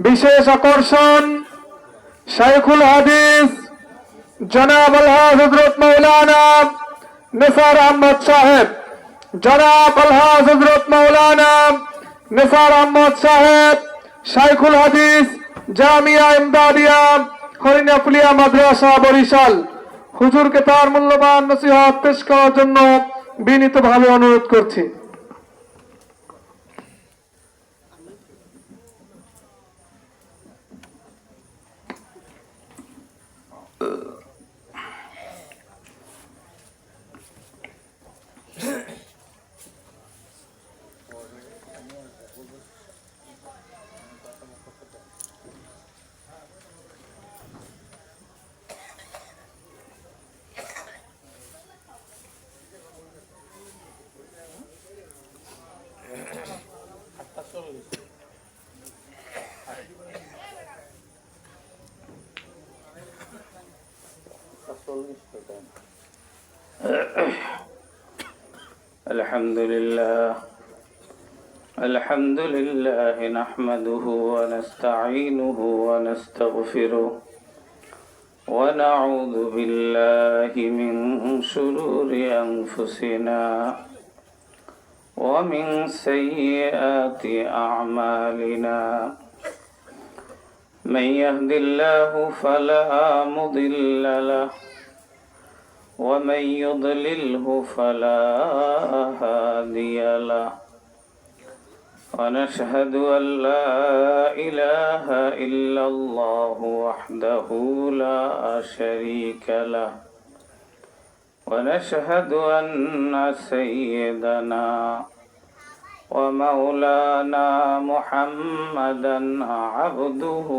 বিশেষ আকর্ষণ শাইখুল হাদিস জনাব আলহাজ হযরত মাওলানা নিসার আহমদ সাহেব, জনাব আলহাজ হযরত মাওলানা নিসার আহমদ সাহেব, শাইখুল হাদিস জামিয়া ইমদাদিয়া হরিণাফুলিয়া মাদ্রাসা বরিশাল, হুজুরকে তার মূল্যবান নসিহত পেশ করার জন্য বিনীতভাবে অনুরোধ করছি। الحمد لله نحمده ونستعينه ونستغفره ونعوذ بالله من شرور أنفسنا ومن سيئات أعمالنا من يهد الله فلا مضل له ومن يضلله فلا هادي له ونشهد أن لا إله إلا الله وحده لا شريك له ونشهد أن سيدنا ومولانا محمدا عبده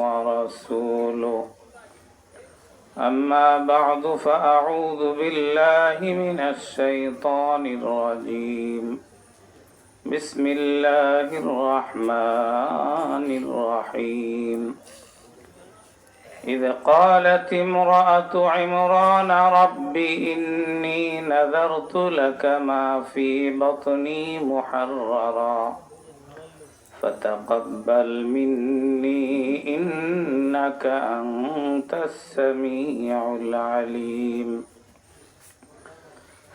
ورسوله أما بعد فأعوذ بالله من الشيطان الرجيم بسم الله الرحمن الرحيم إذ قالت امرأة عمران رب إني نذرت لك ما في بطني محررا فتقبل مني إنك أنت السميع العليم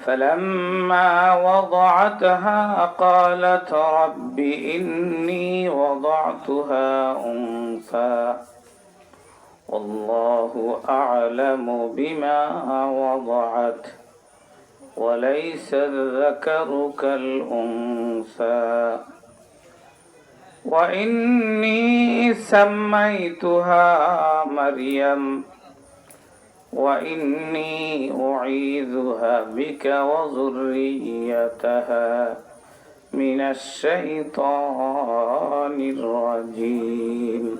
فلما وضعتها قالت رب إني وضعتها أنثى والله أعلم بما وضعت وليس الذكر كالأنثى وإني سميتها مريم وإني أعيذها بك وذريتها من الشيطان الرجيم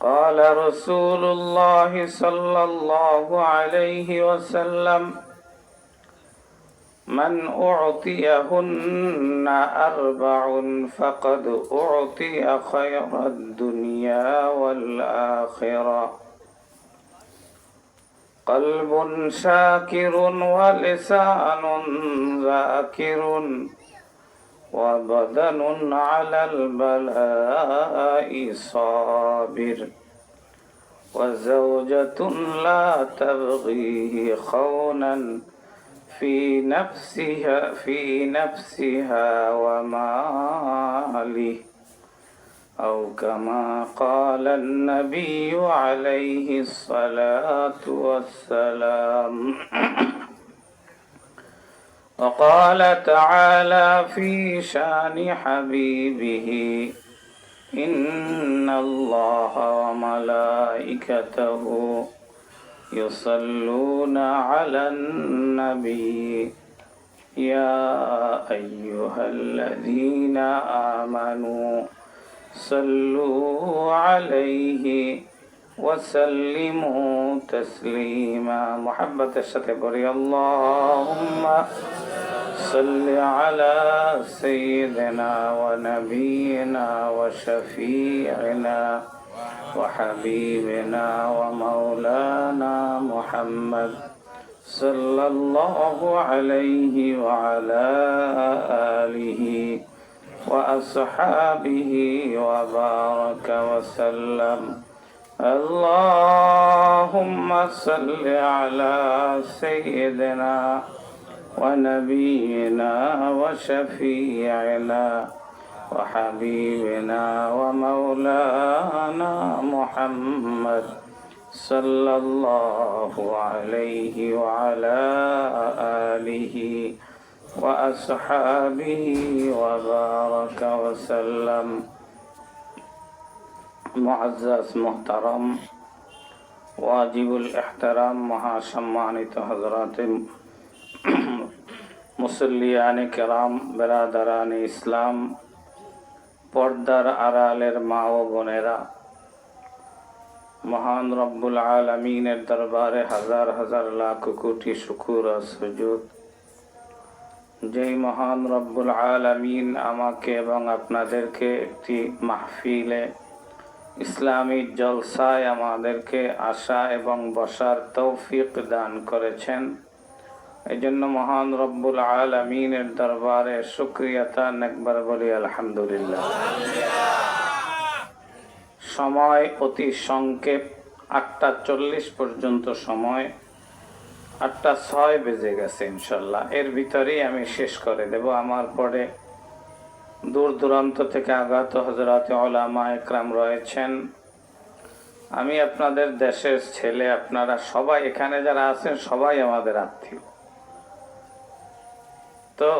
قال رسول الله صلى الله عليه وسلم من أعطيهن أربع فقد أعطي خير الدنيا والآخرة قلب شاكر ولسان ذاكر وبدن على البلاء صابر وزوجة لا تبغيه خونا في نفسها وماله أو كما قال النبي عليه الصلاة والسلام وقال تعالى في شان حبيبه إن الله وملائكته يصلون على النبي يا أيها الذين آمنوا صلوا عليه وسلموا تسليما محبة الشتى اللهم صل على سيدنا ونبينا وشفيعنا وحبيبنا ومولانا محمد صلى الله عليه وعلى آله وأصحابه وبارك وسلم. اللهم صل على سيدنا ونبينا وشفيعنا وحبيبنا ومولانا محمد صلى الله عليه وعلى آله وأصحابه وبارك وسلم. মুআজ্জাজ মুহতারাম ওয়াজিবুল ইহতারাম মহাসম্মানিত হযরত মুসল্লিয়ানে কেরাম, বেরাদারানে ইসলাম, পর্দার আড়ালের মা ও বোনেরা, মহান রব্বুল আলামিনের দরবারে হাজার হাজার লাখ কোটি শুকর ও সুজুদ। যেই মহান রব্বুল আলামিন আমাকে এবং আপনাদেরকে একটি মাহফিলে ইসলামী জলসায় আমাদেরকে আসা এবং বসার তৌফিক দান করেছেন, এই জন্য মহান রব্বুল আলামিনের দরবারে শুকরিয়াতা একবার বলি আলহামদুলিল্লাহ। সময় অতি সংক্ষেপ, 8:40 পর্যন্ত সময়, 8:06 বেজে গেছে। ইনশাল্লাহ এর ভিতরেই আমি শেষ করে দেব। আমার পরে দূর দূরান্ত থেকে আগত হযরত উলামা ইকরাম রয়েছেন। আমি আপনাদের দেশের ছেলে, আপনারা সবাই এখানে যারা আছেন সবাই আমাদের আত্মীয়। তো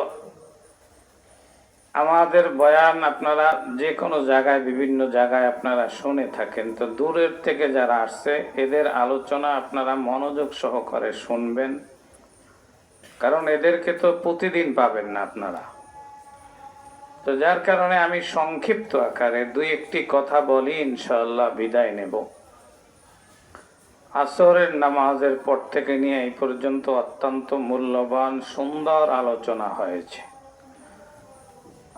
আমাদের বয়ান আপনারা যে কোনো জায়গায়, বিভিন্ন জায়গায় আপনারা শুনে থাকেন। তো দূরের থেকে যারা আসছে এদের আলোচনা আপনারা মনোযোগ সহকারে শুনবেন, কারণ এদেরকে তো প্রতিদিন পাবেন না আপনারা। তো যার কারণে আমি সংক্ষিপ্ত আকারে 2-1টি কথা বলি, ইনশাআল্লাহ বিদায় নেব। আসরের নামাজের পর থেকে নিয়ে এই পর্যন্ত অত্যন্ত মূল্যবান সুন্দর আলোচনা হয়েছে।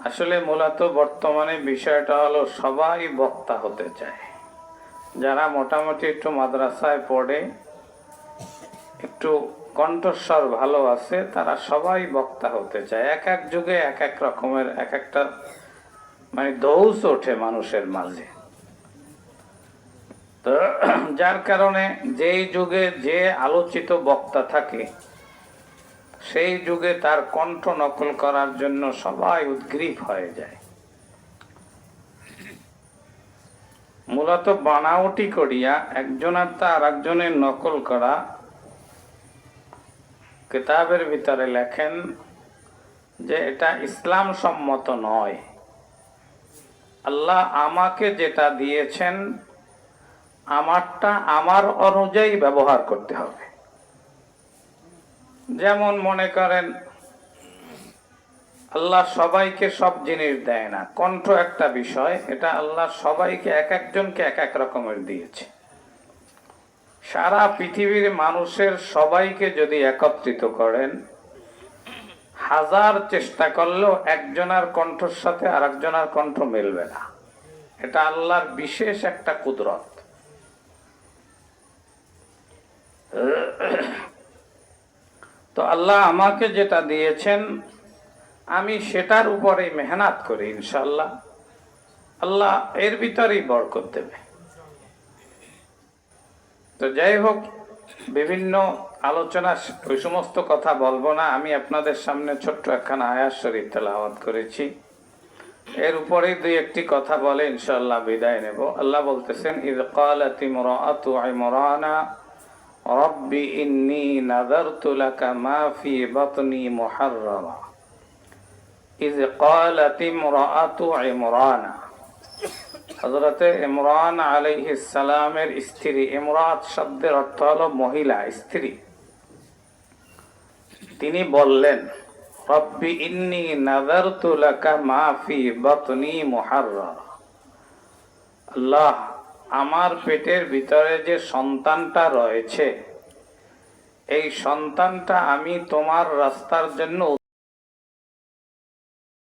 আসলে মূলত বর্তমানে বিষয়টা হলো সবাই বক্তা হতে চায়। যারা মোটামুটি একটু মাদ্রাসায় পড়ে, একটু কণ্ঠস্বর ভালো আছে, তারা সবাই বক্তা হতে চায়। এক এক যুগে এক এক রকমের এক একটা দৌস ওঠে মানুষের মাঝে। তো যার কারণে যেই যুগে যে আলোচিত বক্তা থাকে সেই যুগে তার কণ্ঠ নকল করার জন্য সবাই উদ্গ্রীব হয়ে যায়। মূলত বানাওটি করিয়া একজনের তা আর একজনের নকল করা। কিতাবের ভিতরে লেখেন যে এটা ইসলাম সম্মত নয়। আল্লাহ আমাকে যেটা দিয়েছেন আমারটা আমার অনুযায়ী ব্যবহার করতে হবে। যেমন মনে করেন আল্লাহ সবাইকে সব জিনিস দেয় না, কণ্ঠ একটা বিষয়, এটা আল্লাহ সবাইকে এক একজনকে এক এক রকমের দিয়েছে। সারা পৃথিবীর মানুষের সবাইকে যদি একত্রিত করেন, 1000 চেষ্টা করলেও একজনের কণ্ঠের সাথে আর একজনের কণ্ঠ মিলবে না। এটা আল্লাহর বিশেষ একটা কুদরত। তো আল্লাহ আমাকে যেটা দিয়েছেন আমি সেটার উপরে মেহনত করি, ইনশাআল্লাহ আল্লাহ এর ভিতরেই বরকত দেবে। তো যাই হোক, বিভিন্ন আলোচনা ওই সমস্ত কথা বলবো না। আমি আপনাদের সামনে ছোট্ট একখানা আয়াত শরীফ তেলাওয়াত করেছি, এর উপরেই 2-1টি কথা বলে ইনশাআল্লাহ বিদায় নেব। আল্লাহ বলতেছেন, ইয ক্বালাত ইমরাআতু ইমরানা রব্বি ইন্নী নাযারতু লাকা মা ফি বাতনি মুহাররারা। ইয ক্বালাত ইমরাআতু ইমরানা, হযরতে ইমরান আলাইহিস সালামের স্ত্রী। ইমরাত শব্দের অর্থ হলো মহিলা, স্ত্রী। তিনি বললেন, রব্বি ইন্নী নাযারতু লাকা মা ফি বাতনি মুহাররারা, আল্লাহ আমার পেটের ভিতরে যে সন্তানটা রয়েছে এই সন্তানটা আমি তোমার রাস্তার জন্য